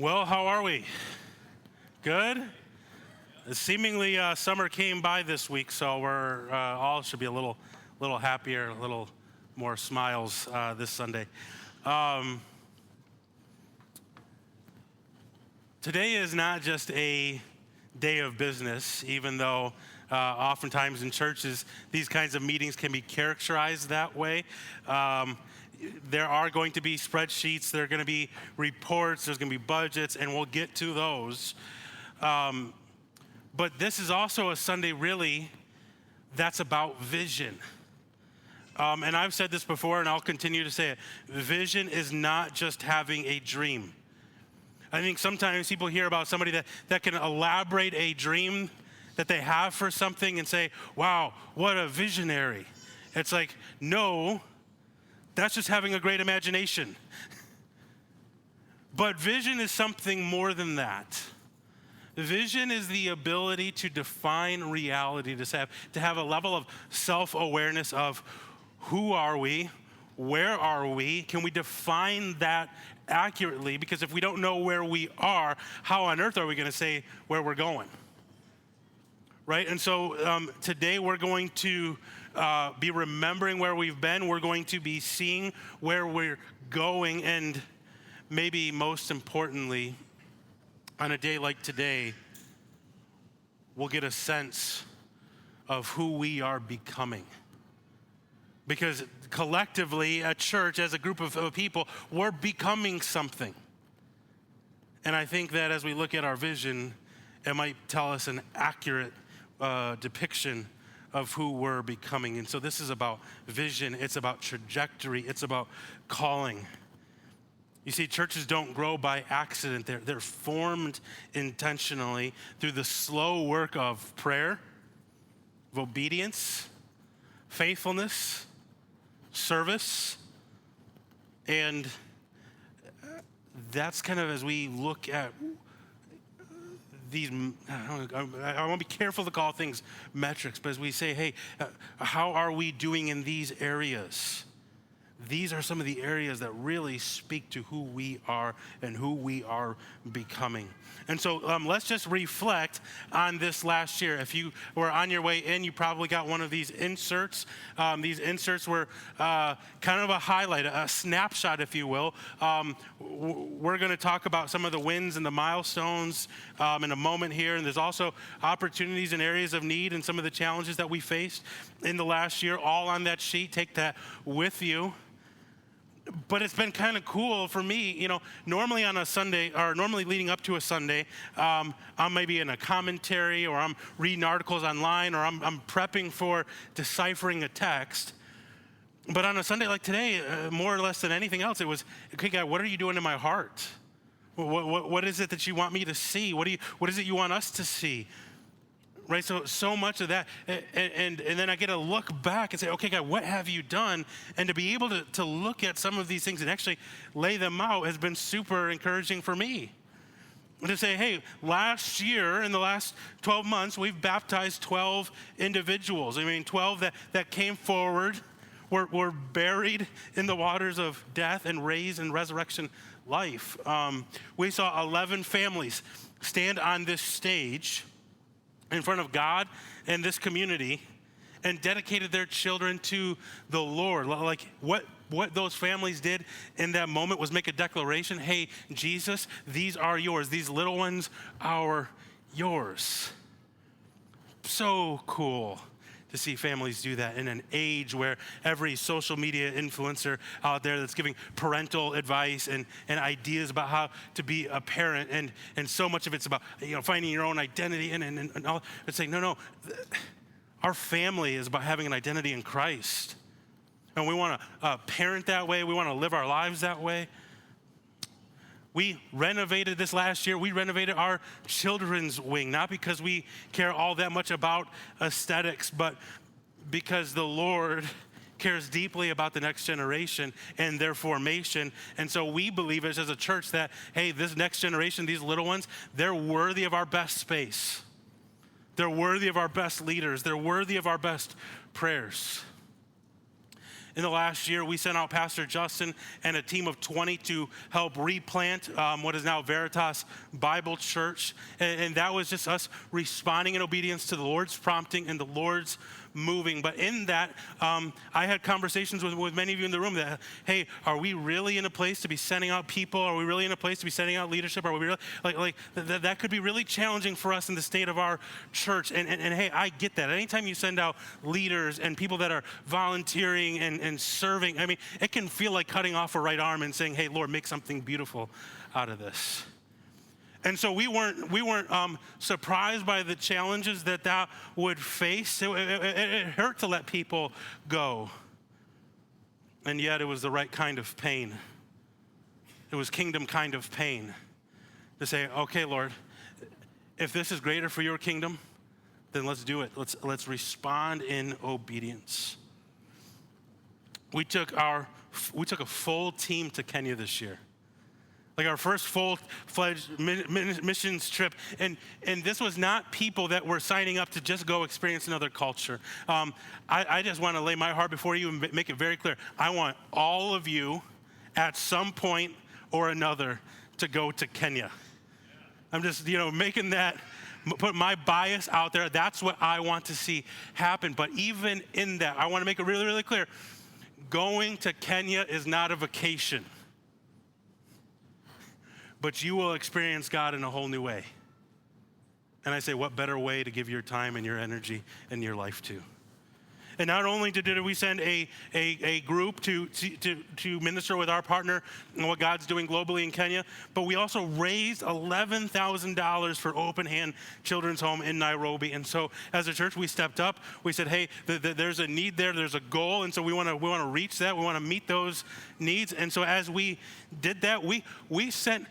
Well, how are we? Good? Seemingly summer came by this week, so we're all should be a little happier, a little more smiles this Sunday. Today is not just a day of business, even though oftentimes in churches these kinds of meetings can be characterized that way. There are going to be spreadsheets, there are going to be reports, there's going to be budgets, and we'll get to those. But this is also a Sunday, really, that's about vision. And I've said this before, and I'll continue to say it. Vision is not just having a dream. I think sometimes people hear about somebody that can elaborate a dream that they have for something and say, wow, what a visionary. It's like, no, that's just having a great imagination. But vision is something more than that. Vision is the ability to define reality, to have a level of self-awareness of who are we, where are we, can we define that accurately? Because if we don't know where we are, how on earth are we going to say where we're going? Right? And so today we're going to be remembering where we've been. We're going to be seeing where we're going. And maybe most importantly, on a day like today, we'll get a sense of who we are becoming. Because collectively, a church, as a group of people, we're becoming something. And I think that as we look at our vision, it might tell us an accurate depiction of who we're becoming. And so this is about vision, it's about trajectory, it's about calling. You see, churches don't grow by accident. They're formed intentionally through the slow work of prayer, of obedience, faithfulness, service, and that's kind of as we look at these, I want to be careful to call things metrics, but as we say, hey, how are we doing in these areas? These are some of the areas that really speak to who we are and who we are becoming. And so let's just reflect on this last year. If you were on your way in, you probably got one of these inserts. These inserts were kind of a highlight, a snapshot, if you will. We're going to talk about some of the wins and the milestones in a moment here. And there's also opportunities and areas of need and some of the challenges that we faced in the last year, all on that sheet. Take that with you. But it's been kind of cool for me, normally on a Sunday, or normally leading up to a Sunday, I'm maybe in a commentary, or I'm reading articles online, or I'm prepping for deciphering a text. But on a Sunday like today, more or less than anything else, it was, okay, God, what are you doing in my heart? What is it that you want me to see? What is it you want us to see? Right, so much of that, and then I get to look back and say, okay, God, what have you done? And to be able to look at some of these things and actually lay them out has been super encouraging for me. And to say, hey, last year, in the last 12 months, we've baptized 12 individuals. 12 that came forward, were buried in the waters of death and raised in resurrection life. We saw 11 families stand on this stage in front of God and this community and dedicated their children to the Lord. Like what those families did in that moment was make a declaration, hey, Jesus, these are yours. These little ones are yours. So cool to see families do that in an age where every social media influencer out there that's giving parental advice and ideas about how to be a parent, and so much of it's about finding your own identity and all. It's saying, no, our family is about having an identity in Christ. And we want to parent that way. We want to live our lives that way. We renovated this last year. We renovated our children's wing, not because we care all that much about aesthetics, but because the Lord cares deeply about the next generation and their formation. And so we believe as a church that, hey, this next generation, these little ones, they're worthy of our best space. They're worthy of our best leaders. They're worthy of our best prayers. In the last year, we sent out Pastor Justin and a team of 20 to help replant what is now Veritas Bible Church. And that was just us responding in obedience to the Lord's prompting and the Lord's moving. But in that, I had conversations with many of you in the room that, hey, are we really in a place to be sending out people? Are we really in a place to be sending out leadership? Are we really, that could be really challenging for us in the state of our church. And hey, I get that. Anytime you send out leaders and people that are volunteering and serving, I mean, it can feel like cutting off a right arm and saying, hey, Lord, make something beautiful out of this. And so we weren't surprised by the challenges that would face. It hurt to let people go. And yet it was the right kind of pain. It was kingdom kind of pain to say, okay, Lord, if this is greater for your kingdom, then let's do it. Let's respond in obedience. We took a full team to Kenya this year. Like our first full-fledged missions trip. And this was not people that were signing up to just go experience another culture. I just want to lay my heart before you and make it very clear. I want all of you at some point or another to go to Kenya. I'm just, making that, put my bias out there. That's what I want to see happen. But even in that, I want to make it really, really clear. Going to Kenya is not a vacation. But you will experience God in a whole new way. And I say, what better way to give your time and your energy and your life to? And not only did we send a group to minister with our partner and what God's doing globally in Kenya, but we also raised $11,000 for Open Hand Children's Home in Nairobi. And so as a church, we stepped up. We said, hey, there's a need there. There's a goal. And so we want to reach that. We want to meet those needs. And so as we did that, we sent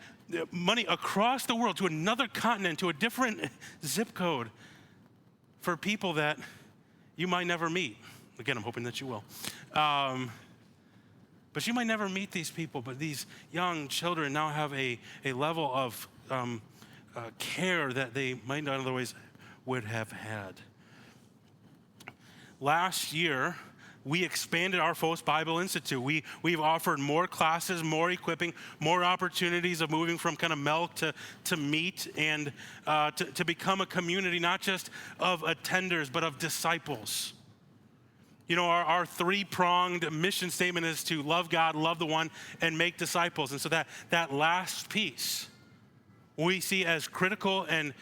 money across the world to another continent, to a different zip code for people that you might never meet. Again, I'm hoping that you will. But you might never meet these people, but these young children now have a level of care that they might not otherwise would have had. Last year, we expanded our Phos Bible Institute. We've offered more classes, more equipping, more opportunities of moving from kind of milk to meat and to become a community, not just of attenders, but of disciples. Our three-pronged mission statement is to love God, love the one, and make disciples. And so that last piece we see as critical and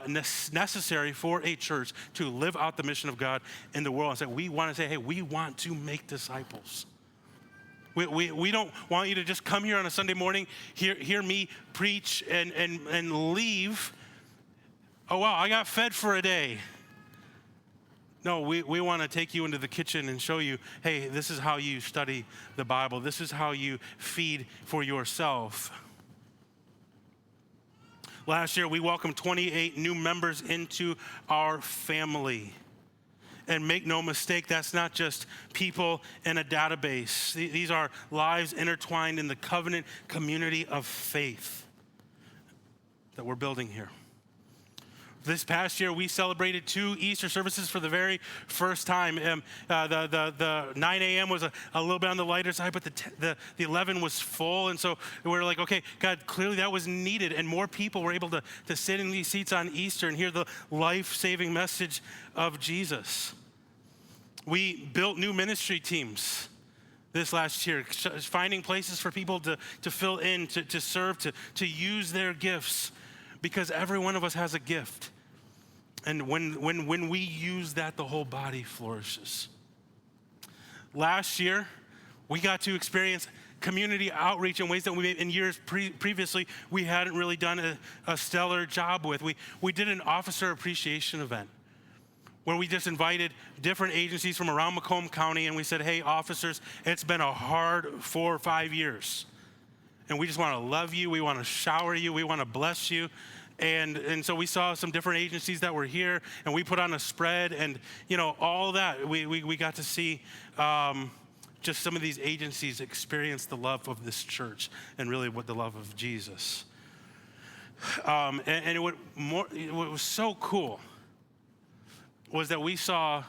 necessary for a church to live out the mission of God in the world. And so we want to say, hey, we want to make disciples. We don't want you to just come here on a Sunday morning, hear me preach and leave. Oh, wow, I got fed for a day. No, we want to take you into the kitchen and show you, hey, this is how you study the Bible. This is how you feed for yourself. Last year, we welcomed 28 new members into our family. And make no mistake, that's not just people in a database. These are lives intertwined in the covenant community of faith that we're building here. This past year, we celebrated 2 Easter services for the very first time. The 9 a.m. was a little bit on the lighter side, but the 11 was full. And so we were like, okay, God, clearly that was needed. And more people were able to sit in these seats on Easter and hear the life-saving message of Jesus. We built new ministry teams this last year, finding places for people to fill in, to serve, to use their gifts. Because every one of us has a gift. And when we use that, the whole body flourishes. Last year, we got to experience community outreach in ways that in years previously we hadn't really done a stellar job with. We did an officer appreciation event where we just invited different agencies from around Macomb County, and we said, hey, officers, it's been a hard 4 or 5 years. And we just want to love you. We want to shower you. We want to bless you. And so we saw some different agencies that were here, and we put on a spread, and all that. We got to see just some of these agencies experience the love of this church and really what the love of Jesus. And what was so cool was that we saw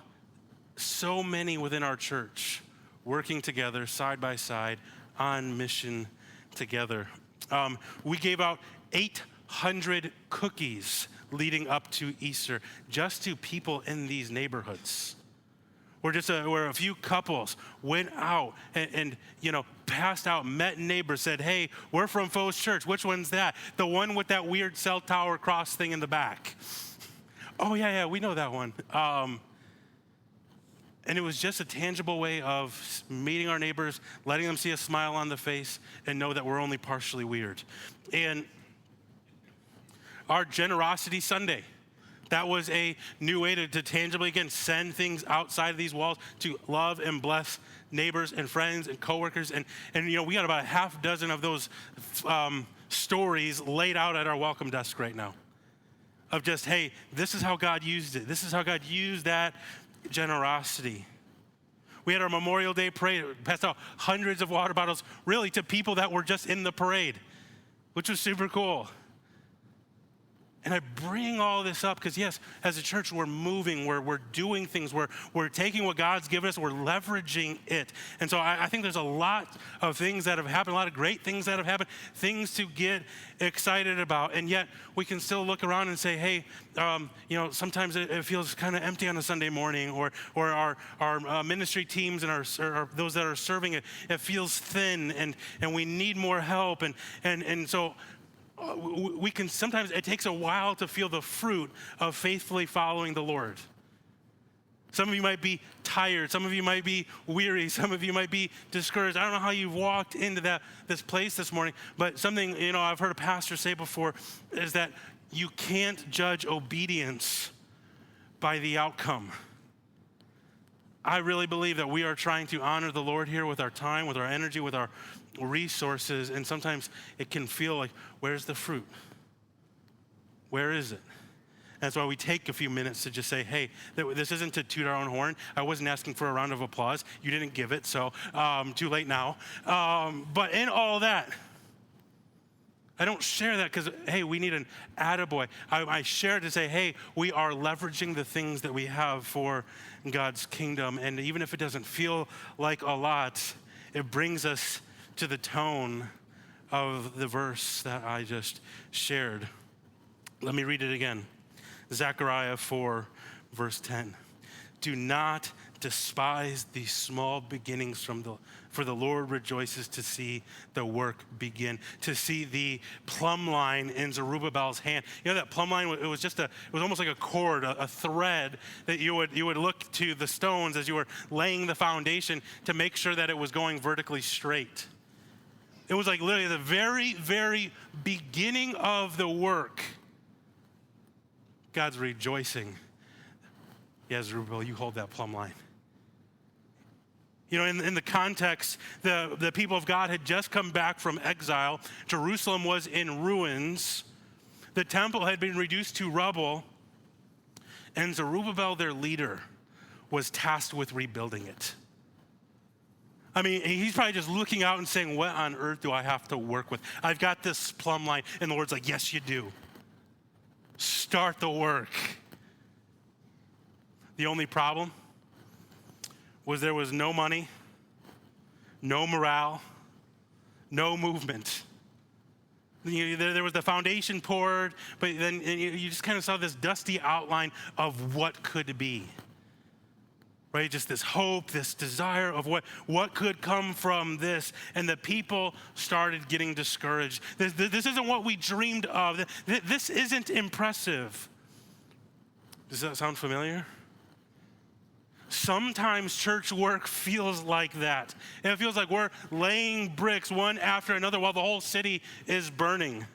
so many within our church working together, side by side, on mission together. We gave out 800 cookies leading up to Easter, just to people in these neighborhoods. Where a few couples went out and passed out, met neighbors, said, hey, we're from Phos Church. Which one's that? The one with that weird cell tower cross thing in the back. Oh, yeah, we know that one. And it was just a tangible way of meeting our neighbors, letting them see a smile on the face, and know that we're only partially weird. And our Generosity Sunday, that was a new way to tangibly, again, send things outside of these walls to love and bless neighbors and friends and coworkers. And we got about a half dozen of those stories laid out at our welcome desk right now of just, hey, this is how God used it. This is how God used that generosity. We had our Memorial Day parade, passed out hundreds of water bottles, really to people that were just in the parade, which was super cool. And I bring all this up because, yes, as a church, we're moving, we're doing things, we're taking what God's given us, we're leveraging it. And so I think there's a lot of things that have happened, a lot of great things that have happened, things to get excited about. And yet we can still look around and say, hey, sometimes it feels kind of empty on a Sunday morning, or our ministry teams and our those that are serving it feels thin, and we need more help. And so we can sometimes, it takes a while to feel the fruit of faithfully following the Lord. Some of you might be tired. Some of you might be weary. Some of you might be discouraged. I don't know how you've walked into this place this morning, but something, I've heard a pastor say before is that you can't judge obedience by the outcome. I really believe that we are trying to honor the Lord here with our time, with our energy, with our resources, and sometimes it can feel like, where's the fruit? Where is it? That's why we take a few minutes to just say, hey, this isn't to toot our own horn. I wasn't asking for a round of applause. You didn't give it, so too late now. But in all that, I don't share that because, hey, we need an attaboy. I share it to say, hey, we are leveraging the things that we have for God's kingdom. And even if it doesn't feel like a lot, it brings us to the tone of the verse that I just shared. Let me read it again. Zechariah 4, verse 10. Do not despise these small beginnings for the Lord rejoices to see the work begin, to see the plumb line in Zerubbabel's hand. That plumb line, it was almost like a cord, a thread that you would look to the stones as you were laying the foundation to make sure that it was going vertically straight. It was like literally the very, very beginning of the work. God's rejoicing. Yeah, Zerubbabel, you hold that plumb line. In the context, the people of God had just come back from exile. Jerusalem was in ruins. The temple had been reduced to rubble. And Zerubbabel, their leader, was tasked with rebuilding it. I mean, he's probably just looking out and saying, what on earth do I have to work with? I've got this plumb line. And the Lord's like, yes, you do. Start the work. The only problem was there was no money, no morale, no movement. There was the foundation poured, but then you just kind of saw this dusty outline of what could be. Right, just this hope, this desire of what could come from this. And the people started getting discouraged. This isn't what we dreamed of. This isn't impressive. Does that sound familiar? Sometimes church work feels like that. And it feels like we're laying bricks one after another while the whole city is burning.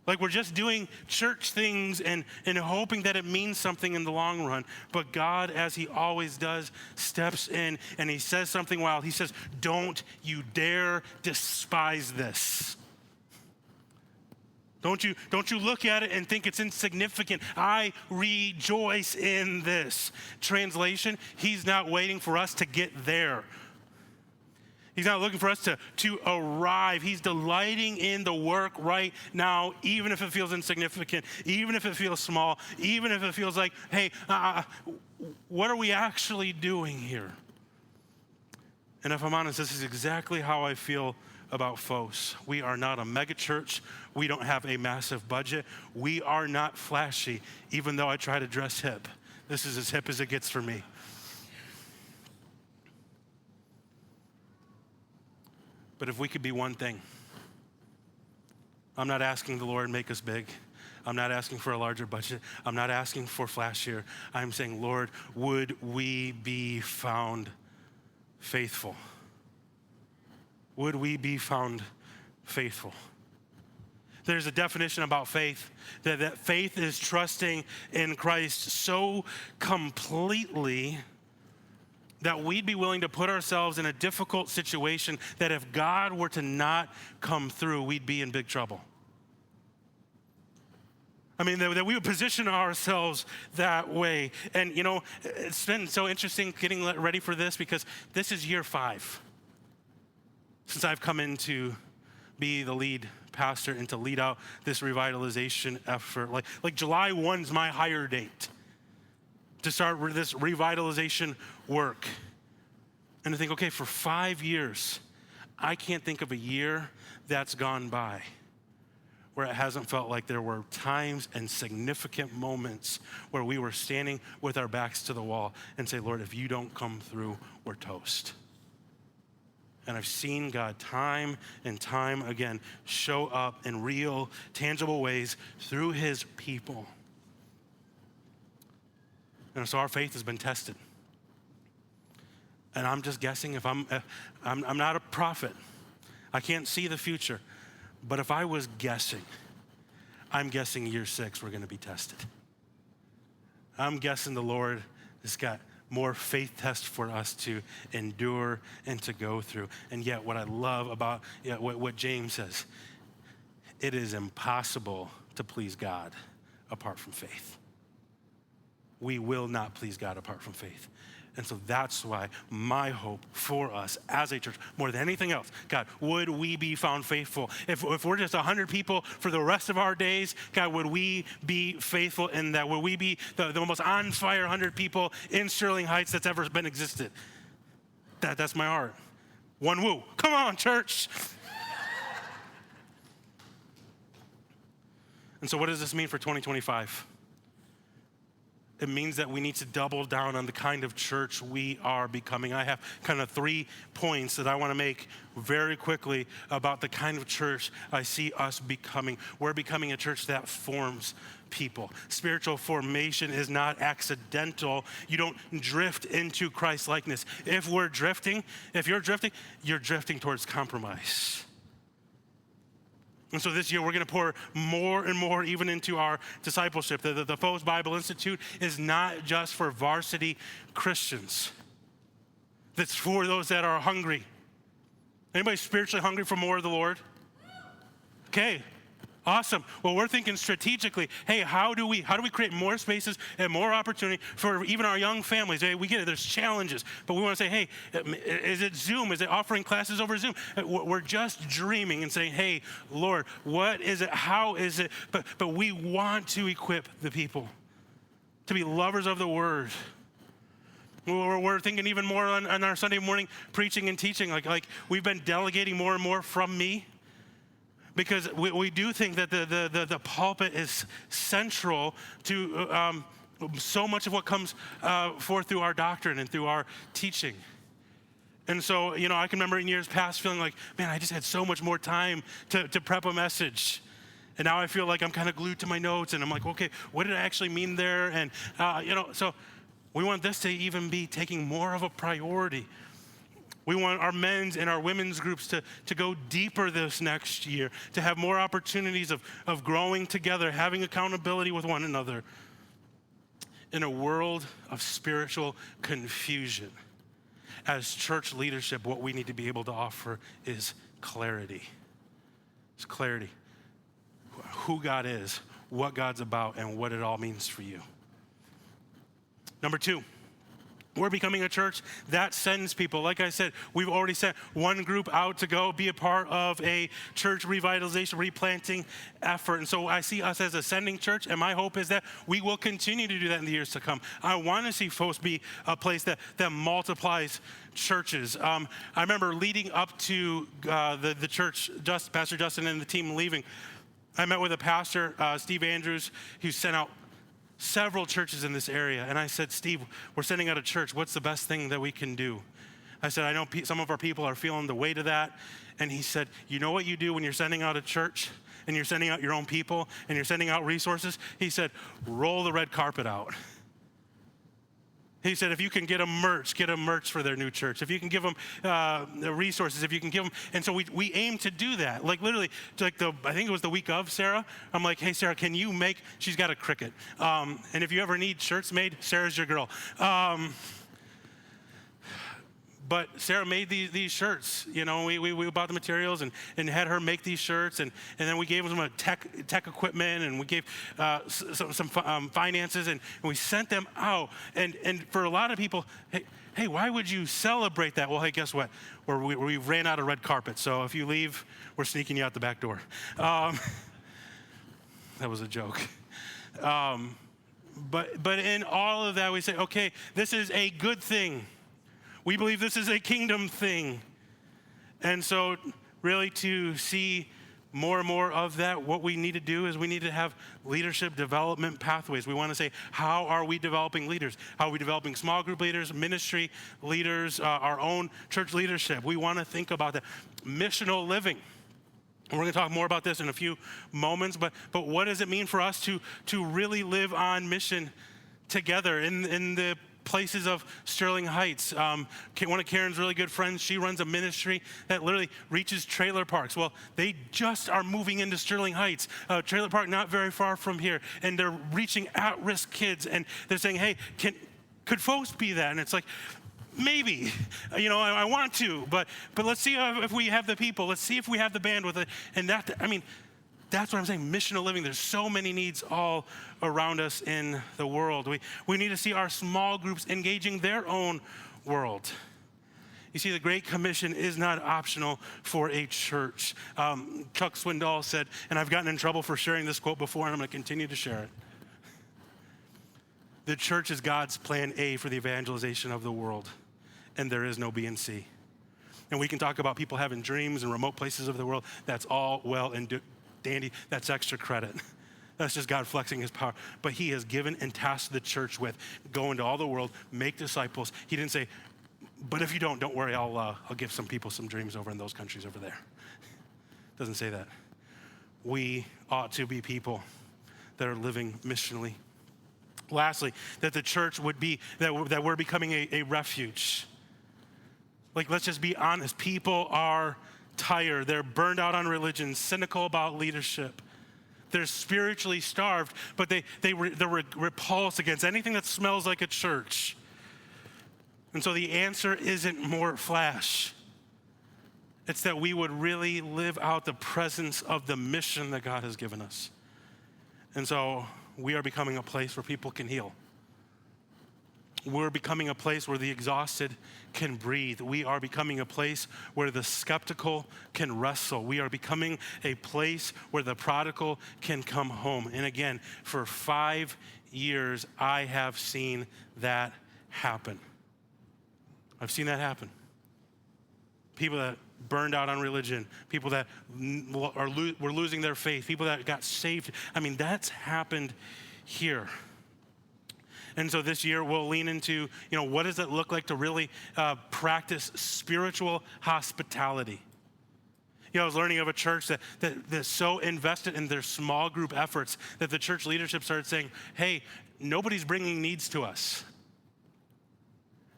Like we're just doing church things and hoping that it means something in the long run. But God, as he always does, steps in and he says something wild. He says, don't you dare despise this. Don't you look at it and think it's insignificant. I rejoice in this. Translation, he's not waiting for us to get there. He's not looking for us to arrive. He's delighting in the work right now, even if it feels insignificant, even if it feels small, even if it feels like, hey, what are we actually doing here? And if I'm honest, this is exactly how I feel about Phos. We are not a mega church. We don't have a massive budget. We are not flashy, even though I try to dress hip. This is as hip as it gets for me. But if we could be one thing, I'm not asking the Lord make us big. I'm not asking for a larger budget. I'm not asking for flashier. I'm saying, Lord, would we be found faithful? Would we be found faithful? There's a definition about faith, that faith is trusting in Christ so completely that we'd be willing to put ourselves in a difficult situation that if God were to not come through, we'd be in big trouble. I mean, that we would position ourselves that way. And, you know, it's been so interesting getting ready for this because this is year 5 since I've come in to be the lead pastor and to lead out this revitalization effort. Like July 1's my hire date to start this revitalization work. And to think, okay, for 5 years, I can't think of a year that's gone by where it hasn't felt like there were times and significant moments where we were standing with our backs to the wall and say, Lord, if you don't come through, we're toast. And I've seen God time and time again show up in real, tangible ways through his people. And so our faith has been tested. And I'm just guessing if I'm not a prophet. I can't see the future. But if I was guessing, I'm guessing year 6 we're going to be tested. I'm guessing the Lord has got more faith tests for us to endure and to go through. And yet what I love about what James says, it is impossible to please God apart from faith. We will not please God apart from faith. And so that's why my hope for us as a church, more than anything else, God, would we be found faithful? If we're just 100 people for the rest of our days, God, would we be faithful in that? Would we be the most on fire 100 people in Sterling Heights that's ever been existed? That's my heart. One woo. Come on, church. And so what does this mean for 2025? It means that we need to double down on the kind of church we are becoming. I have kind of 3 points that I want to make very quickly about the kind of church I see us becoming. We're becoming a church that forms people. Spiritual formation is not accidental. You don't drift into Christ likeness. If you're drifting, you're drifting towards compromise. And so this year, we're going to pour more and more even into our discipleship. The Phos Bible Institute is not just for varsity Christians. It's for those that are hungry. Anybody spiritually hungry for more of the Lord? Okay, awesome. Well, we're thinking strategically, hey, how do we create more spaces and more opportunity for even our young families? Hey, we get it, there's challenges, but we want to say, hey, is it Zoom? Is it offering classes over Zoom? We're just dreaming and saying, hey, Lord, what is it? How is it? But we want to equip the people to be lovers of the word. We're thinking even more on our Sunday morning preaching and teaching, like we've been delegating more and more from me. Because we do think that the pulpit is central to so much of what comes forth through our doctrine and through our teaching. And so, you know, I can remember in years past feeling like, man, I just had so much more time to prep a message. And now I feel like I'm kind of glued to my notes and I'm like, okay, what did I actually mean there? And, so we want this to even be taking more of a priority. We want our men's and our women's groups to go deeper this next year, to have more opportunities of growing together, having accountability with one another. In a world of spiritual confusion, as church leadership, what we need to be able to offer is clarity. It's clarity. Who God is, what God's about, and what it all means for you. Number 2, We're becoming a church that sends people. Like I said, we've already sent one group out to go be a part of a church revitalization, replanting effort. And so I see us as a sending church, and my hope is that we will continue to do that in the years to come. I want to see Phos be a place that multiplies churches. I remember leading up to the church, Pastor Justin and the team leaving, I met with a pastor, Steve Andrews, who sent out several churches in this area. And I said, Steve, we're sending out a church. What's the best thing that we can do? I said, I know some of our people are feeling the weight of that. And he said, you know what you do when you're sending out a church and you're sending out your own people and you're sending out resources? He said, roll the red carpet out. He said, if you can get them merch for their new church. If you can give them resources, if you can give them. And so we aim to do that. Like literally, like I think it was the week of Sarah. I'm like, hey, Sarah, can you make, she's got a Cricut. And if you ever need shirts made, Sarah's your girl. But Sarah made these shirts. You know, we bought the materials and had her make these shirts. And then we gave them a tech equipment, and we gave some finances, and we sent them out. And for a lot of people, hey, why would you celebrate that? Well, hey, guess what? We ran out of red carpet. So if you leave, we're sneaking you out the back door. That was a joke. But in all of that, we say, okay, this is a good thing. We believe this is a kingdom thing. And so really to see more and more of that, what we need to do is we need to have leadership development pathways. We want to say, how are we developing leaders? How are we developing small group leaders, ministry leaders, our own church leadership? We want to think about that. Missional living. And we're going to talk more about this in a few moments, but what does it mean for us to really live on mission together in the places of Sterling Heights? One of Karen's really good friends, she runs a ministry that literally reaches trailer parks. Well, they just are moving into Sterling Heights, a trailer park not very far from here, and they're reaching at-risk kids, and they're saying, hey, could Phos be that? And it's like, maybe, I want to, but let's see if we have the people. Let's see if we have the bandwidth. And that's what I'm saying, missional living. There's so many needs all around us in the world. We need to see our small groups engaging their own world. You see, the Great Commission is not optional for a church. Chuck Swindoll said, and I've gotten in trouble for sharing this quote before, and I'm going to continue to share it. The church is God's plan A for the evangelization of the world, and there is no B and C. And we can talk about people having dreams in remote places of the world. That's all well and dandy, that's extra credit. That's just God flexing his power. But he has given and tasked the church with go into all the world, make disciples. He didn't say, but if you don't worry, I'll give some people some dreams over in those countries over there. Doesn't say that. We ought to be people that are living missionally. Lastly, that the church would be, that we're becoming a refuge. Like, let's just be honest. People are tired. They're burned out on religion, cynical about leadership. They're spiritually starved, but they're repulsed against anything that smells like a church. And so the answer isn't more flash. It's that we would really live out the presence of the mission that God has given us. And so we are becoming a place where people can heal. We're becoming a place where the exhausted can breathe. We are becoming a place where the skeptical can wrestle. We are becoming a place where the prodigal can come home. And again, for 5 years, I have seen that happen. I've seen that happen. People that burned out on religion, people that were losing their faith, people that got saved. That's happened here. And so this year we'll lean into, what does it look like to really practice spiritual hospitality? I was learning of a church that's so invested in their small group efforts that the church leadership started saying, hey, nobody's bringing needs to us.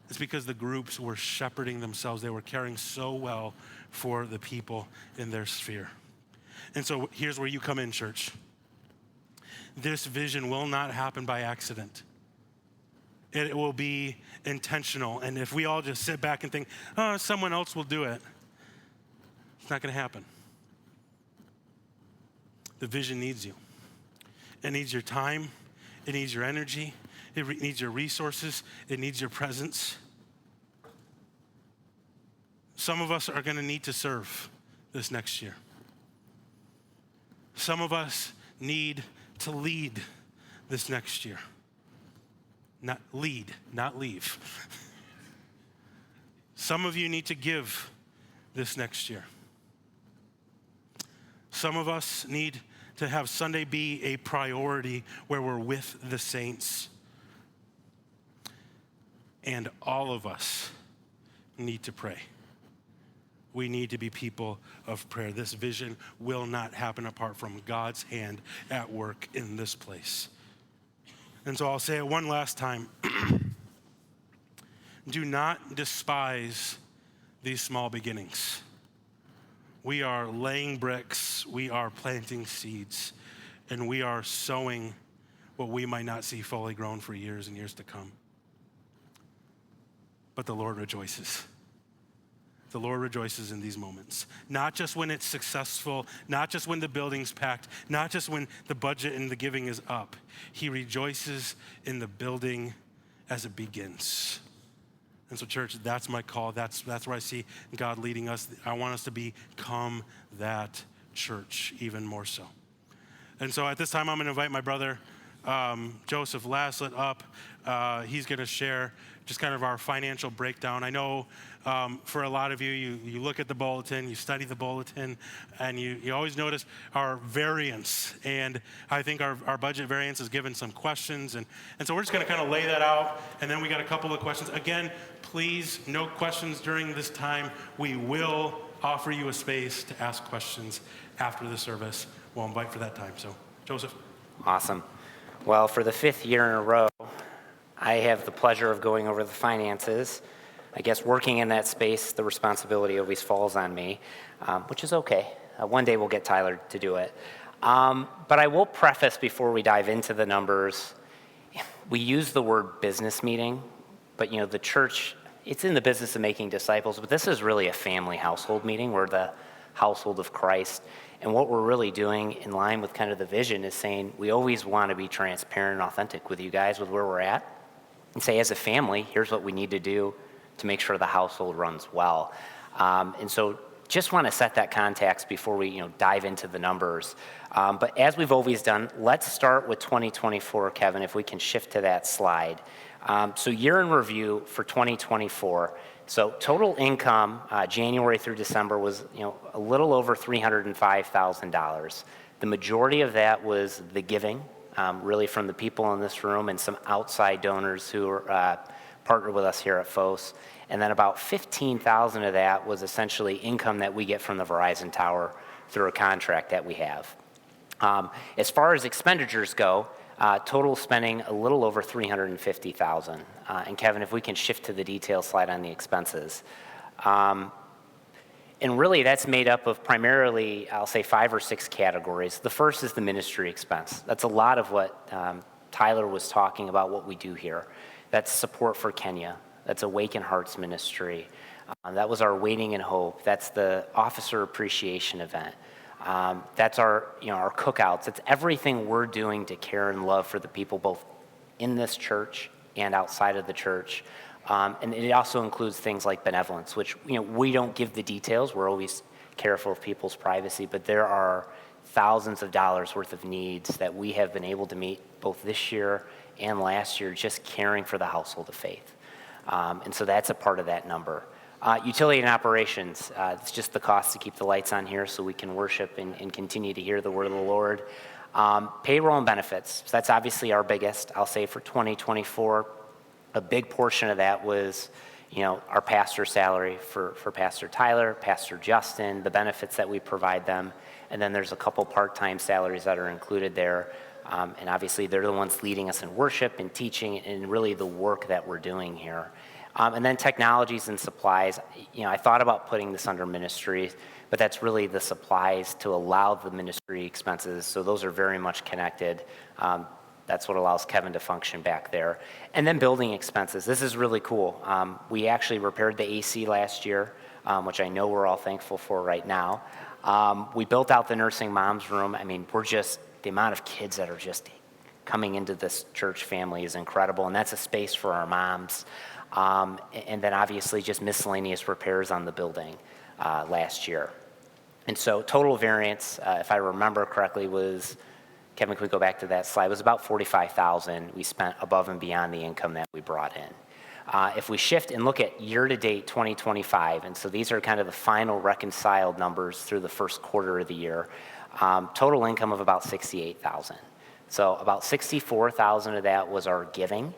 It's because the groups were shepherding themselves. They were caring so well for the people in their sphere. And so here's where you come in, church. This vision will not happen by accident. It will be intentional. And if we all just sit back and think, oh, someone else will do it, it's not going to happen. The vision needs you. It needs your time. It needs your energy. It needs your resources. It needs your presence. Some of us are going to need to serve this next year. Some of us need to lead this next year. Not lead, not leave. Some of you need to give this next year. Some of us need to have Sunday be a priority where we're with the saints. And all of us need to pray. We need to be people of prayer. This vision will not happen apart from God's hand at work in this place. And so I'll say it one last time. Do not despise these small beginnings. We are laying bricks, we are planting seeds, and we are sowing what we might not see fully grown for years and years to come. But the Lord rejoices. The Lord rejoices in these moments. Not just when it's successful, not just when the building's packed, not just when the budget and the giving is up. He rejoices in the building as it begins. And so, church, that's my call. That's where I see God leading us. I want us to become that church even more so. And so at this time, I'm going to invite my brother, Joseph Lasslett, up. He's going to share just kind of our financial breakdown. I know for a lot of you, you look at the bulletin, you study the bulletin, and you always notice our variance. And I think our budget variance has given some questions. And so we're just going to kind of lay that out. And then we got a couple of questions. Again, please, no questions during this time. We will offer you a space to ask questions after the service. We'll invite for that time. So, Joseph. Awesome. Well, for the 5th year in a row, I have the pleasure of going over the finances. I guess working in that space, the responsibility always falls on me, which is okay. One day we'll get Tyler to do it. But I will preface before we dive into the numbers, we use the word business meeting, but the church, it's in the business of making disciples, but this is really a family household meeting. We're the household of Christ. And what we're really doing in line with kind of the vision is saying we always want to be transparent and authentic with you guys with where we're at and say as a family, here's what we need to do to make sure the household runs well. And so just want to set that context before we dive into the numbers. But as we've always done, let's start with 2024, Kevin, if we can shift to that slide. So year in review for 2024. So total income, January through December, was a little over $305,000. The majority of that was the giving, really from the people in this room and some outside donors who are partnered with us here at Phos. And then about $15,000 of that was essentially income that we get from the Verizon Tower through a contract that we have. As far as expenditures go, total spending a little over $350,000. And Kevin, if we can shift to the details slide on the expenses. And really that's made up of primarily, I'll say 5 or 6 categories. The first is the ministry expense. That's a lot of what Tyler was talking about, what we do here. That's support for Kenya. That's Awaken Hearts Ministry. That was our Waiting in Hope. That's the Officer Appreciation event. That's our cookouts. It's everything we're doing to care and love for the people both in this church and outside of the church. And it also includes things like benevolence, which we don't give the details. We're always careful of people's privacy, but there are thousands of dollars worth of needs that we have been able to meet both this year and last year, just caring for the household of faith. And so that's a part of that number. Utility and operations, it's just the cost to keep the lights on here so we can worship and continue to hear the word of the Lord. Payroll and benefits, so that's obviously our biggest. I'll say for 2024, a big portion of that was, our pastor salary for Pastor Tyler, Pastor Justin, the benefits that we provide them, and then there's a couple part-time salaries that are included there. And obviously they're the ones leading us in worship and teaching and really the work that we're doing here. And then technologies and supplies. I thought about putting this under ministry, but that's really the supplies to allow the ministry expenses. So those are very much connected. That's what allows Kevin to function back there. And then building expenses. This is really cool. We actually repaired the AC last year, which I know we're all thankful for right now. We built out the nursing mom's room. I mean, the amount of kids that are just coming into this church family is incredible, and that's a space for our moms. And then obviously just miscellaneous repairs on the building last year. And so total variance, if I remember correctly, was, Kevin, can we go back to that slide? It was about $45,000 we spent above and beyond the income that we brought in. If we shift and look at year-to-date 2025, and so these are kind of the final reconciled numbers through the first quarter of the year, total income of about $68,000. So about $64,000 of that was our giving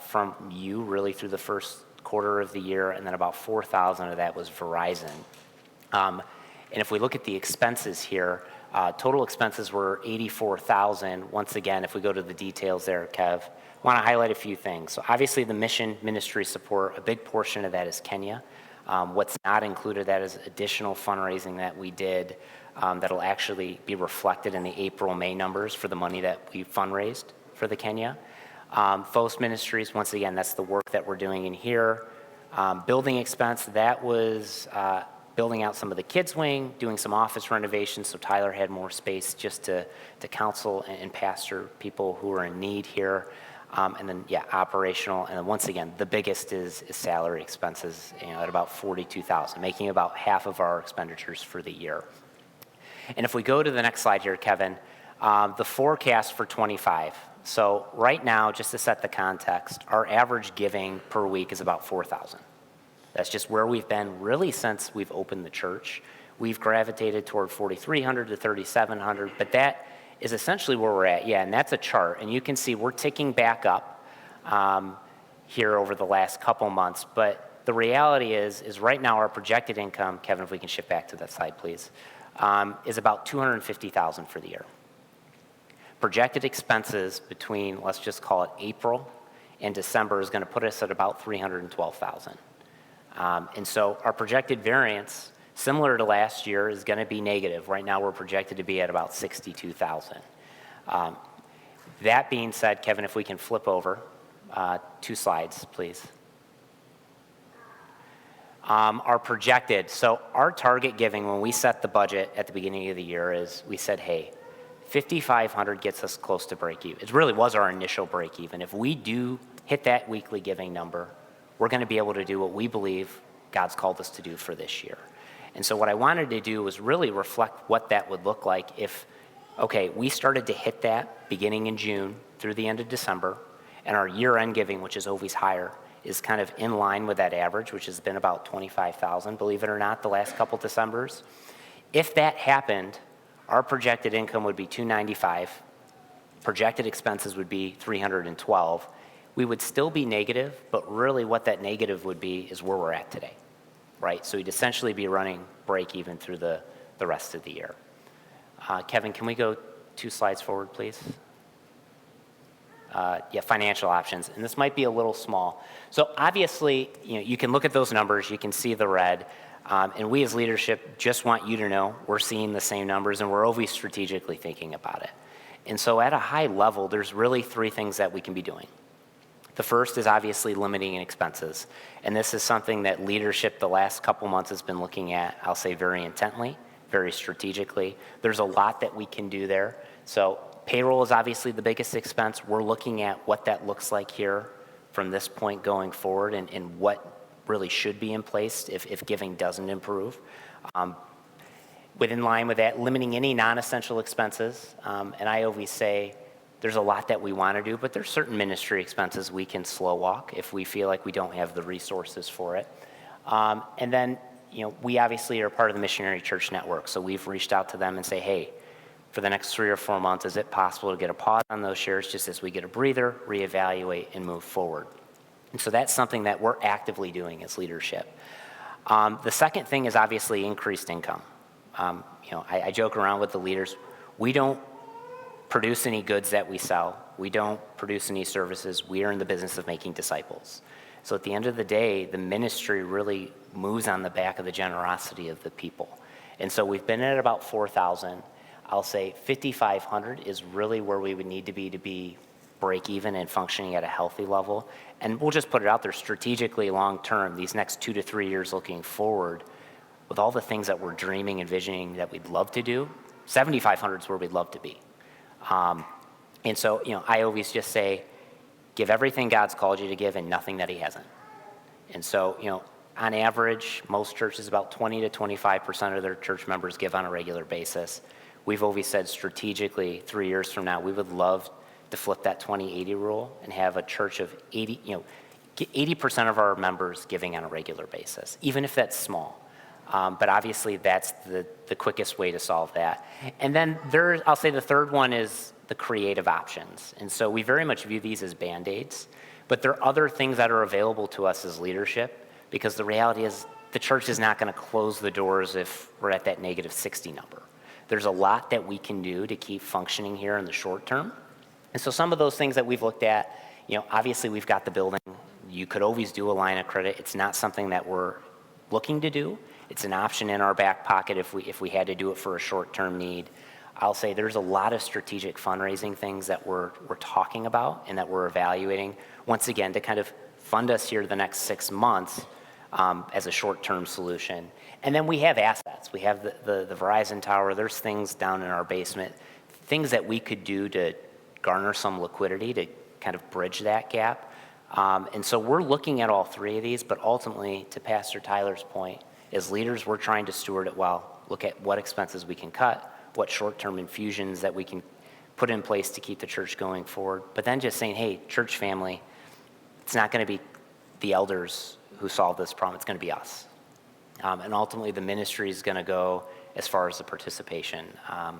from you really through the first quarter of the year, and then about $4,000 of that was Verizon. And if we look at the expenses here, total expenses were $84,000. Once again, if we go to the details there, Kev, I want to highlight a few things. So obviously the mission ministry support, a big portion of that is Kenya. What's not included that is additional fundraising that we did that'll actually be reflected in the April-May numbers for the money that we fundraised for the Kenya. Phos Ministries, once again, that's the work that we're doing in here. Building expense, that was building out some of the kids' wing, doing some office renovations, so Tyler had more space just to counsel and pastor people who are in need here. And then, operational, and then once again, the biggest is salary expenses, at about $42,000, making about half of our expenditures for the year. And if we go to the next slide here, Kevin, the forecast for 25. So right now, just to set the context, our average giving per week is about $4,000. That's just where we've been really since we've opened the church. We've gravitated toward $4,300 to $3,700, but that is essentially where we're at. Yeah, and that's a chart. And you can see we're ticking back up here over the last couple months. But the reality is right now our projected income, Kevin, if we can shift back to that slide, please, is about $250,000 for the year. Projected expenses between, let's just call it April and December, is going to put us at about $312,000. And so our projected variance, similar to last year, is going to be negative. Right now, we're projected to be at about $62,000. That being said, Kevin, if we can flip over 2 slides, please. Our projected, so our target giving when we set the budget at the beginning of the year is we said, hey, $5,500 gets us close to break even. It really was our initial break even. If we do hit that weekly giving number, we're going to be able to do what we believe God's called us to do for this year. And so what I wanted to do was really reflect what that would look like if, okay, we started to hit that beginning in June through the end of December, and our year-end giving, which is always higher, is kind of in line with that average, which has been about $25,000, believe it or not, the last couple Decembers. If that happened, our projected income would be $295, projected expenses would be $312. We would still be negative, but really what that negative would be is where we're at today, right? So we'd essentially be running break even through the rest of the year. Kevin, can we go 2 slides forward, please? Financial options, and this might be a little small. So obviously, you can look at those numbers, you can see the red, and we as leadership just want you to know we're seeing the same numbers and we're always strategically thinking about it. And so at a high level, there's really 3 things that we can be doing. The first is obviously limiting expenses, and this is something that leadership the last couple months has been looking at, I'll say very intently, very strategically. There's a lot that we can do there. So payroll is obviously the biggest expense. We're looking at what that looks like here from this point going forward and what really should be in place if giving doesn't improve. Within line with that, limiting any non-essential expenses. And I always say there's a lot that we want to do, but there's certain ministry expenses we can slow walk if we feel like we don't have the resources for it. And then, we obviously are part of the Missionary Church Network, so we've reached out to them and say, hey, for the next 3 or 4 months, is it possible to get a pause on those shares just as we get a breather, reevaluate, and move forward? And so that's something that we're actively doing as leadership. The second thing is obviously increased income. I joke around with the leaders. We don't produce any goods that we sell. We don't produce any services. We are in the business of making disciples. So at the end of the day, the ministry really moves on the back of the generosity of the people. And so we've been at about 4,000. I'll say 5,500 is really where we would need to be break even and functioning at a healthy level. And we'll just put it out there strategically long term, these next 2 to 3 years looking forward, with all the things that we're dreaming and visioning that we'd love to do, 7,500 is where we'd love to be. And so, I always just say, give everything God's called you to give and nothing that he hasn't. And so, on average, most churches, about 20 to 25% of their church members give on a regular basis. We've always said strategically, 3 years from now, we would love to flip that 20-80 rule and have a church of 80% of our members giving on a regular basis, even if that's small. But obviously, that's the quickest way to solve that. And then I'll say the third one is the creative options. And so we very much view these as Band-Aids, but there are other things that are available to us as leadership, because the reality is the church is not going to close the doors if we're at that negative 60 number. There's a lot that we can do to keep functioning here in the short term. And so some of those things that we've looked at, obviously we've got the building. You could always do a line of credit. It's not something that we're looking to do. It's an option in our back pocket if we had to do it for a short-term need. I'll say there's a lot of strategic fundraising things that we're talking about and that we're evaluating, once again, to kind of fund us here the next 6 months as a short-term solution. And then we have assets. We have the Verizon tower. There's things down in our basement, things that we could do to garner some liquidity to kind of bridge that gap. And so we're looking at all three of these, but ultimately, to Pastor Tyler's point, as leaders, we're trying to steward it well, look at what expenses we can cut, what short-term infusions that we can put in place to keep the church going forward. But then just saying, hey, church family, it's not going to be the elders who solve this problem. It's going to be us. And ultimately, the ministry is going to go as far as the participation. I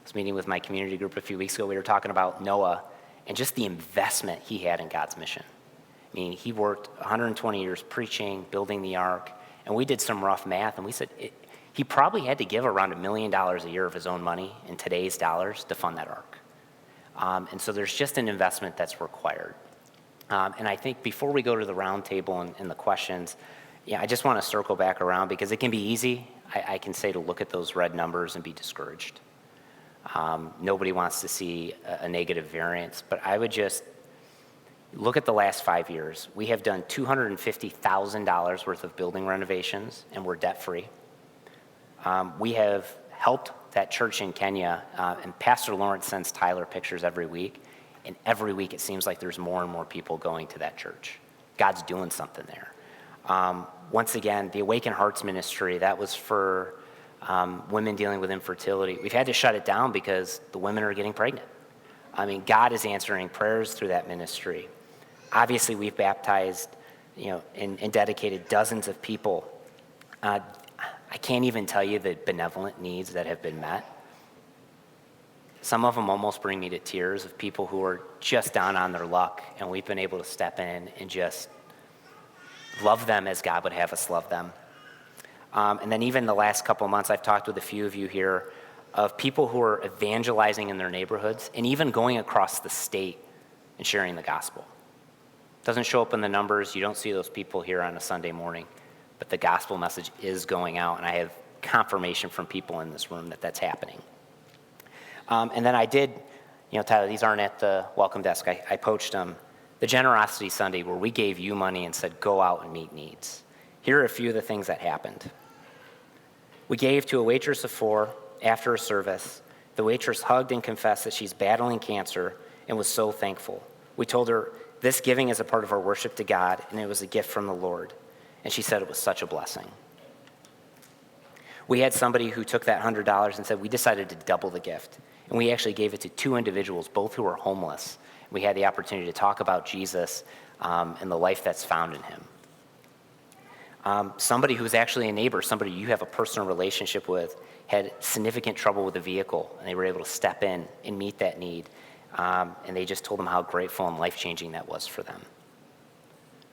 was meeting with my community group a few weeks ago. We were talking about Noah and just the investment he had in God's mission. I mean, he worked 120 years preaching, building the ark, and we did some rough math, and we said he probably had to give around $1 million a year of his own money in today's dollars to fund that ark. And so there's just an investment that's required. And I think before we go to the roundtable and the questions, I just want to circle back around, because it can be easy, I can say, to look at those red numbers and be discouraged. Nobody wants to see a negative variance, but I would just look at the last 5 years. We have done $250,000 worth of building renovations, and we're debt-free. We have helped that church in Kenya, and Pastor Lawrence sends Tyler pictures every week, and every week it seems like there's more and more people going to that church. God's doing something there. Once again, the Awaken Hearts ministry, that was for women dealing with infertility. We've had to shut it down because the women are getting pregnant. I mean, God is answering prayers through that ministry. Obviously, we've baptized, and dedicated dozens of people. I can't even tell you the benevolent needs that have been met. Some of them almost bring me to tears, of people who are just down on their luck, and we've been able to step in and just love them as God would have us love them. And then even the last couple of months, I've talked with a few of you here of people who are evangelizing in their neighborhoods and even going across the state and sharing the gospel. It doesn't show up in the numbers. You don't see those people here on a Sunday morning, but the gospel message is going out, and I have confirmation from people in this room that that's happening. And then I did, Tyler, these aren't at the welcome desk. I poached them. The Generosity Sunday, where we gave you money and said, go out and meet needs. Here are a few of the things that happened. We gave to a waitress of 4 after a service. The waitress hugged and confessed that she's battling cancer and was so thankful. We told her this giving is a part of our worship to God, and it was a gift from the Lord. And she said it was such a blessing. We had somebody who took that $100 and said, we decided to double the gift. And we actually gave it to 2 individuals, both who were homeless. We had the opportunity to talk about Jesus and the life that's found in him. Somebody who's actually a neighbor, somebody you have a personal relationship with, had significant trouble with a vehicle, and they were able to step in and meet that need. And they just told them how grateful and life-changing that was for them.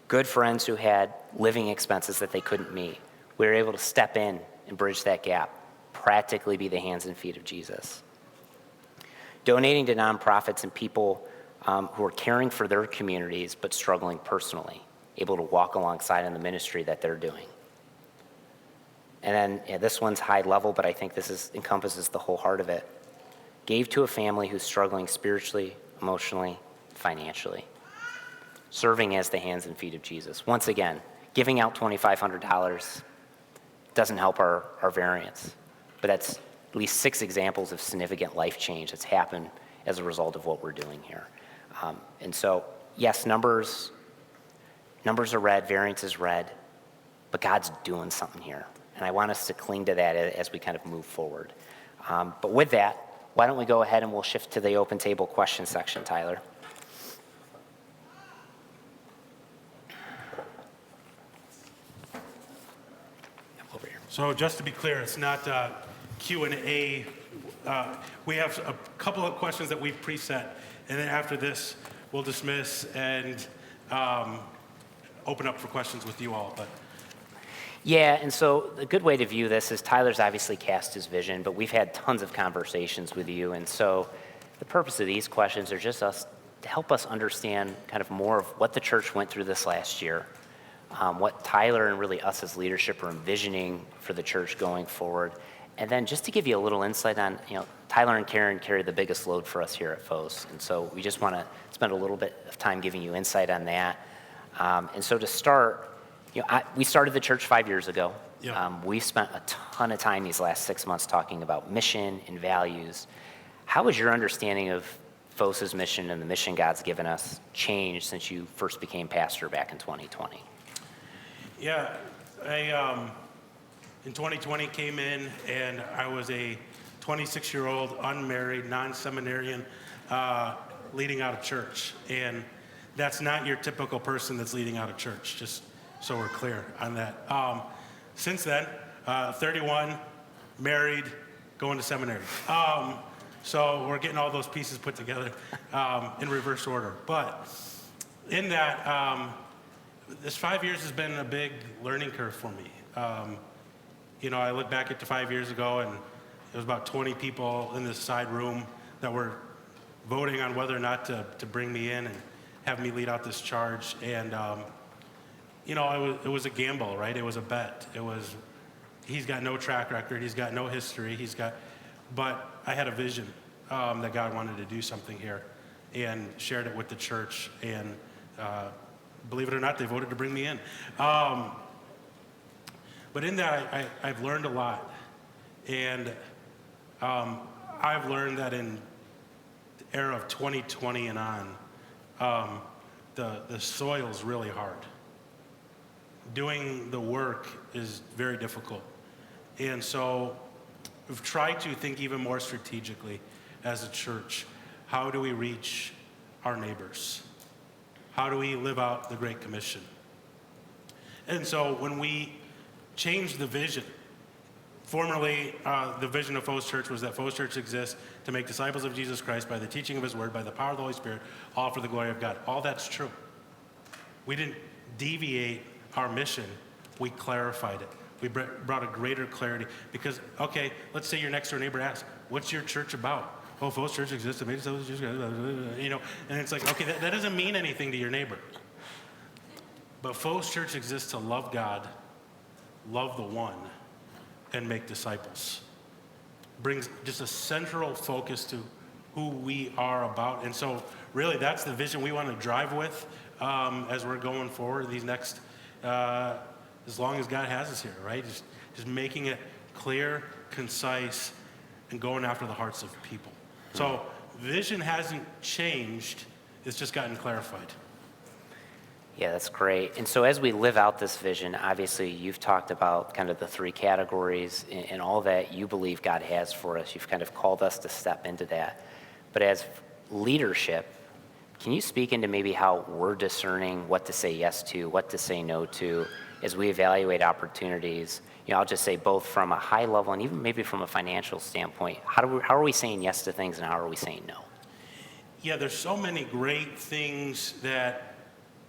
Good friends who had living expenses that they couldn't meet. We were able to step in and bridge that gap, practically be the hands and feet of Jesus. Donating to nonprofits and people who are caring for their communities but struggling personally, able to walk alongside in the ministry that they're doing. And then this one's high level, but I think this encompasses the whole heart of it. Gave to a family who's struggling spiritually, emotionally, financially. Serving as the hands and feet of Jesus. Once again, giving out $2,500 doesn't help our variance, but that's at least 6 examples of significant life change that's happened as a result of what we're doing here. And so, yes, numbers are red, variance is red, but God's doing something here. And I want us to cling to that as we kind of move forward. But with that, why don't we go ahead and we'll shift to the open table question section, Tyler. Over here. So just to be clear, it's not Q&A. We have a couple of questions that we've preset, and then after this, we'll dismiss and open up for questions with you all. But yeah, and so a good way to view this is Tyler's obviously cast his vision, but we've had tons of conversations with you, and so the purpose of these questions are just us to help us understand kind of more of what the church went through this last year, what Tyler and really us as leadership are envisioning for the church going forward, and then just to give you a little insight on, Tyler and Karen carry the biggest load for us here at Phos, and so we just want to spend a little bit of time giving you insight on that. And so to start, we started the church 5 years ago. Yeah. We've spent a ton of time these last 6 months talking about mission and values. How has your understanding of Phos's mission and the mission God's given us changed since you first became pastor back in 2020? yeah, I in 2020 came in, and I was a 26-year-old, unmarried, non-seminarian, leading out of church. And that's not your typical person that's leading out of church, just so we're clear on that. Since then, 31, married, going to seminary. So we're getting all those pieces put together in reverse order. But in that, this 5 years has been a big learning curve for me. I look back at 5 years ago, and there was about 20 people in this side room that were voting on whether or not to bring me in and have me lead out this charge. And, it was a gamble, right? It was a bet. He's got no track record. He's got no history. But I had a vision that God wanted to do something here, and shared it with the church. And believe it or not, they voted to bring me in. But in that, I've learned a lot. And I've learned that in the era of 2020 and on, the soil's really hard. Doing the work is very difficult. And so we've tried to think even more strategically as a church. How do we reach our neighbors? How do we live out the Great Commission? And so when we changed the vision, formerly, the vision of Phos Church was that Phos Church exists to make disciples of Jesus Christ by the teaching of his word, by the power of the Holy Spirit, all for the glory of God. All that's true. We didn't deviate our mission, we clarified it. We brought a greater clarity because, okay, let's say your next door neighbor asks, what's your church about? Oh, Phos Church exists to make disciples of Jesus Christ, and it's like, okay, that doesn't mean anything to your neighbor. But Phos Church exists to love God, love the one, and make disciples. Brings just a central focus to who we are about. And so really that's the vision we want to drive with as we're going forward these next, as long as God has us here, right? Just making it clear, concise, and going after the hearts of people. So vision hasn't changed, it's just gotten clarified. Yeah, that's great. And so as we live out this vision, obviously you've talked about kind of the three categories and all that you believe God has for us. You've kind of called us to step into that. But as leadership, can you speak into maybe how we're discerning what to say yes to, what to say no to, as we evaluate opportunities? I'll just say both from a high level and even maybe from a financial standpoint. How are we saying yes to things and how are we saying no? Yeah, there's so many great things that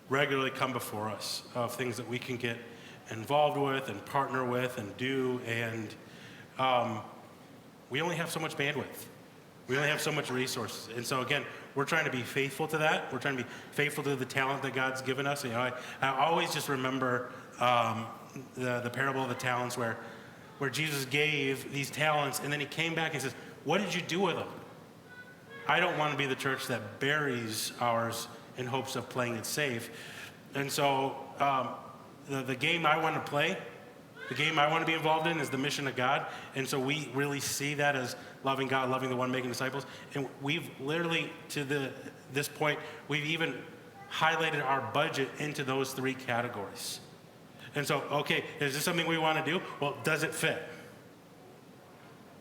regularly come before us, of things that we can get involved with and partner with and do, and we only have so much bandwidth. We only have so much resources. And so again, we're trying to be faithful to that. We're trying to be faithful to the talent that God's given us. I always just remember the parable of the talents where Jesus gave these talents and then he came back and says, what did you do with them? I don't want to be the church that buries ours in hopes of playing it safe. And so the game I want to play The game I want to be involved in is the mission of God. And so we really see that as loving God, loving the one, making disciples. And we've literally, to this point, we've even highlighted our budget into those 3 categories. And so, okay, is this something we want to do? Well, does it fit?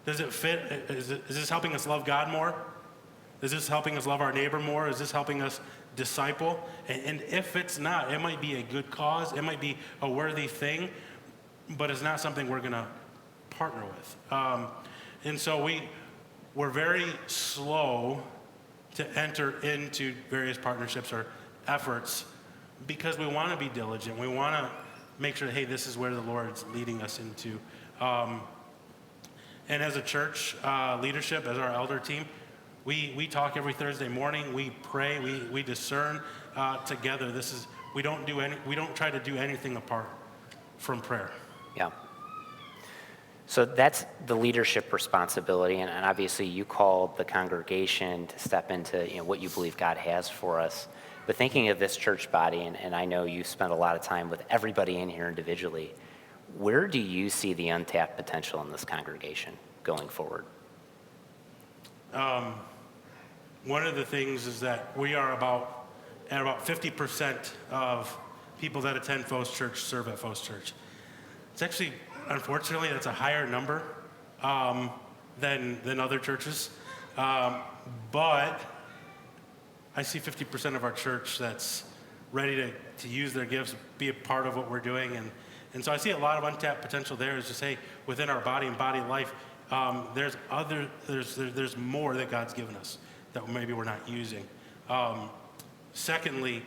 Does it fit? Is this helping us love God more? Is this helping us love our neighbor more? Is this helping us disciple? And if it's not, it might be a good cause. It might be a worthy thing, but it's not something we're going to partner with. And so we're very slow to enter into various partnerships or efforts because we want to be diligent. We want to make sure, hey, this is where the Lord's leading us into. And as a church leadership, as our elder team, we talk every Thursday morning. We pray. We discern together. We don't try to do anything apart from prayer. Yeah. So that's the leadership responsibility, and obviously you called the congregation to step into what you believe God has for us. But thinking of this church body, and I know you spent a lot of time with everybody in here individually, where do you see the untapped potential in this congregation going forward? One of the things is that we are about 50% of people that attend Phos Church serve at Phos Church. It's actually, unfortunately, that's a higher number than other churches. But I see 50% of our church that's ready to use their gifts, be a part of what we're doing. And so I see a lot of untapped potential there is just, hey, within our body and body life, there's more that God's given us that maybe we're not using. Secondly,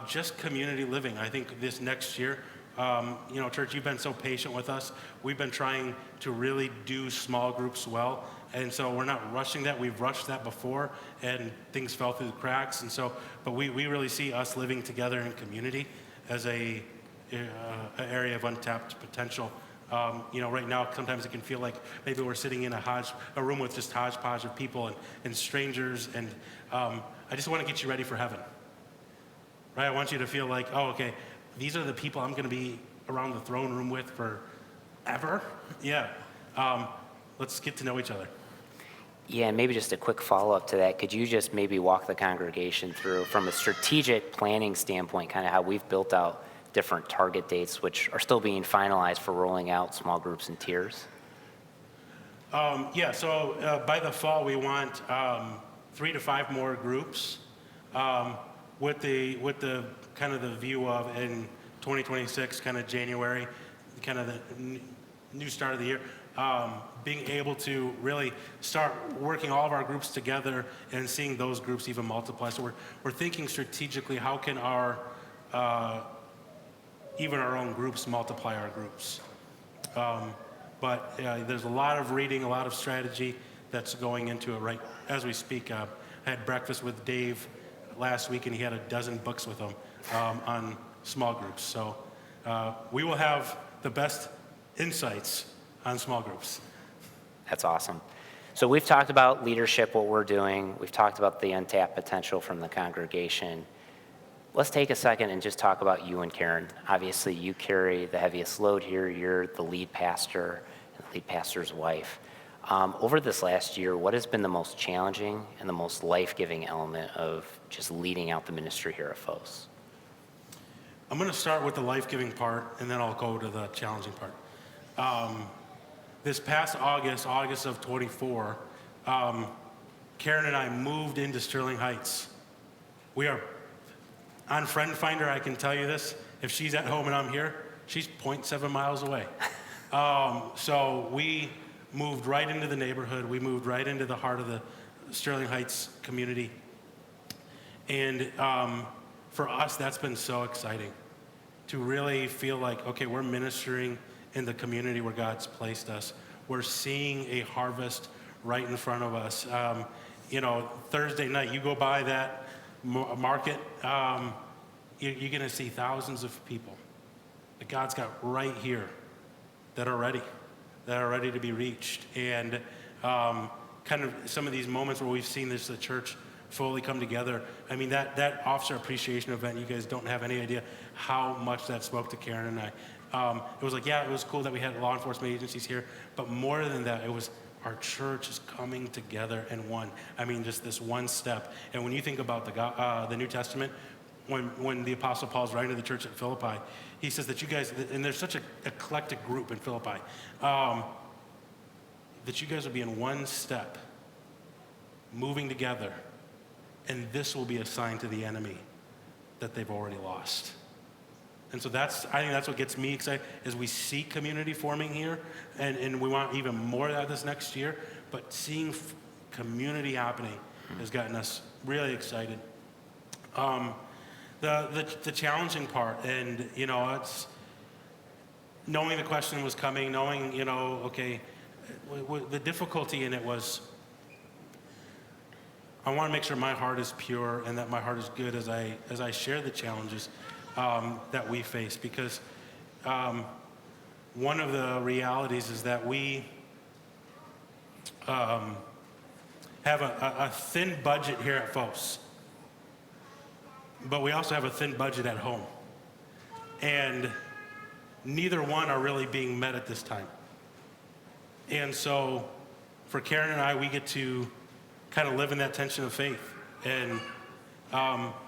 just community living. I think this next year, church, you've been so patient with us. We've been trying to really do small groups well. And so we're not rushing that. We've rushed that before, and things fell through the cracks. And so, but we really see us living together in community as an area of untapped potential. Right now, sometimes it can feel like maybe we're sitting in a room with just hodgepodge of people and strangers. And I just want to get you ready for heaven. Right? I want you to feel like, oh, okay, these are the people I'm going to be around the throne room with forever. Yeah. Let's get to know each other. Yeah, and maybe just a quick follow-up to that. Could you just maybe walk the congregation through, from a strategic planning standpoint, kind of how we've built out different target dates, which are still being finalized for rolling out small groups and tiers? So by the fall, we want 3 to 5 more groups with the kind of the view of in 2026, kind of January, kind of the new start of the year, being able to really start working all of our groups together and seeing those groups even multiply. So we're thinking strategically, how can even our own groups multiply our groups. But there's a lot of reading, a lot of strategy that's going into it right as we speak. I had breakfast with Dave last week, and he had 12 books with him on small groups. So we will have the best insights on small groups. That's awesome. So we've talked about leadership, what we're doing. We've talked about the untapped potential from the congregation. Let's take a second and just talk about you and Karen. Obviously, you carry the heaviest load here. You're the lead pastor and the lead pastor's wife. Over this last year, what has been the most challenging and the most life-giving element of just leading out the ministry here at Phos? I'm going to start with the life-giving part, and then I'll go to the challenging part. This past August of 24, Karen and I moved into Sterling Heights. We are on Friend Finder. I can tell you this: if she's at home and I'm here, she's 0.7 miles away. So we moved right into the neighborhood. We moved right into the heart of the Sterling Heights community. And for us, that's been so exciting to really feel like, okay, we're ministering in the community where God's placed us. We're seeing a harvest right in front of us. Thursday night, you go by that market, you're going to see thousands of people that God's got right here that are ready to be reached. And kind of some of these moments where we've seen the church fully come together. I mean, that officer appreciation event, you guys don't have any idea how much that spoke to Karen and I. It was like, yeah, it was cool that we had law enforcement agencies here, but more than that, it was our church is coming together in one. I mean, just this one step. And when you think about the New Testament, when the Apostle Paul's writing to the church at Philippi, he says that you guys, and there's such an eclectic group in Philippi, that you guys will be in one step, moving together, and this will be a sign to the enemy that they've already lost. And so I think that's what gets me excited, is we see community forming here, and we want even more of that this next year, but seeing community happening has gotten us really excited. The challenging part, and it's knowing the question was coming, knowing, the difficulty in it was, I want to make sure my heart is pure and that my heart is good as I share the challenges that we face, because one of the realities is that we have a thin budget here at Phos, but we also have a thin budget at home, and neither one are really being met at this time. And so for Karen and I, we get to kind of live in that tension of faith, and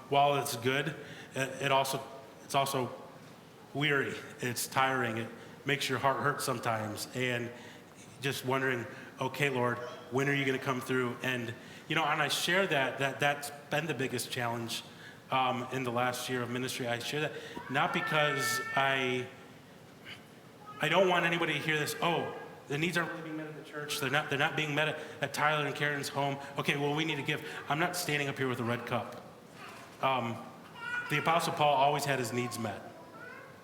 while it's good, it's also weary, it's tiring, it makes your heart hurt sometimes, and just wondering, okay, Lord, when are you going to come through? And and I share that's been the biggest challenge in the last year of ministry. I share that not because I don't want anybody to hear this, oh, the needs aren't really being met at the church, they're not being met at Tyler and Karen's home, okay, well, we need to give. I'm not standing up here with a red cup. The Apostle Paul always had his needs met,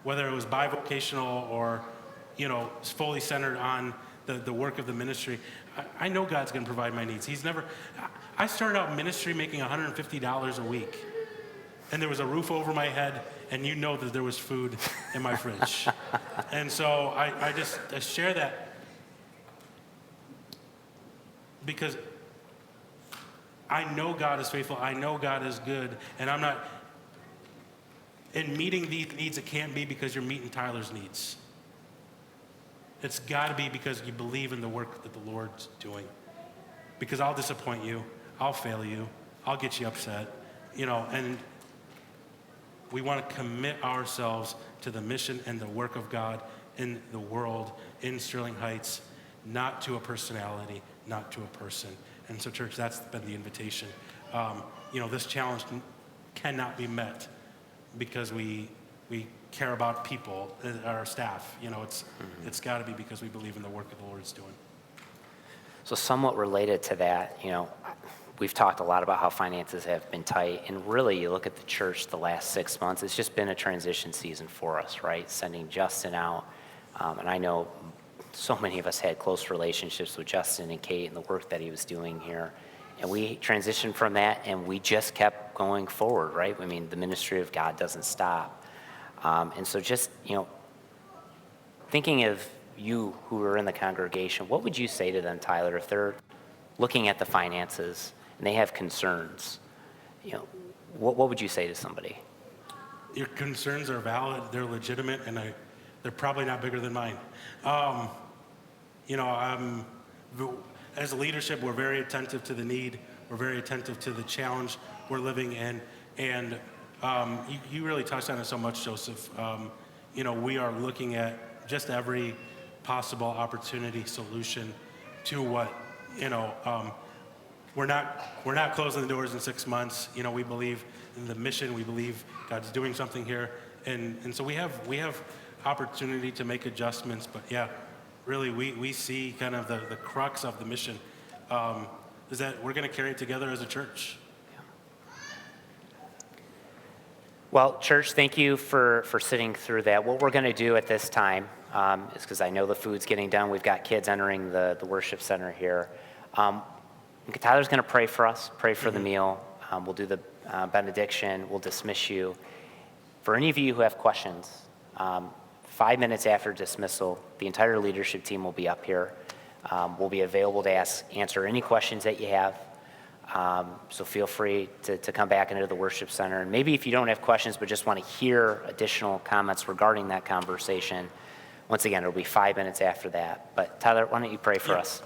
whether it was bivocational or, fully centered on the work of the ministry. I know God's going to provide my needs. I started out ministry making $150 a week, and there was a roof over my head, and that there was food in my fridge. And so I share that because I know God is faithful. I know God is good, and I'm not. In meeting these needs, it can't be because you're meeting Tyler's needs. It's got to be because you believe in the work that the Lord's doing. Because I'll disappoint you, I'll fail you, I'll get you upset, and we want to commit ourselves to the mission and the work of God in the world, in Sterling Heights, not to a personality, not to a person. And so, church, that's been the invitation. This challenge cannot be met because we care about people, our staff. It's got to be because we believe in the work that the Lord's doing. So somewhat related to that, we've talked a lot about how finances have been tight, and really you look at the church the last 6 months, it's just been a transition season for us, right? Sending Justin out, and I know so many of us had close relationships with Justin and Kate and the work that he was doing here. And we transitioned from that, and we just kept going forward, right? I mean, the ministry of God doesn't stop. And so just, thinking of you who are in the congregation, what would you say to them, Tyler, if they're looking at the finances and they have concerns? What would you say to somebody? Your concerns are valid, they're legitimate, and they're probably not bigger than mine. As a leadership, we're very attentive to the need. We're very attentive to the challenge we're living in. And you really touched on it so much, Joseph. We are looking at just every possible opportunity, solution to what, we're not closing the doors in 6 months. We believe in the mission. We believe God's doing something here. And so we have opportunity to make adjustments. But yeah, really, we see kind of the crux of the mission is that we're going to carry it together as a church. Well, church, thank you for sitting through that. What we're going to do at this time is, because I know the food's getting done, we've got kids entering the worship center here. Tyler's going to pray for us, pray for the meal. We'll do the benediction. We'll dismiss you. For any of you who have questions, 5 minutes after dismissal, the entire leadership team will be up here. We'll be available to answer any questions that you have. So feel free to come back into the worship center. And maybe if you don't have questions but just want to hear additional comments regarding that conversation, once again, it'll be 5 minutes after that. But Tyler, why don't you pray for us?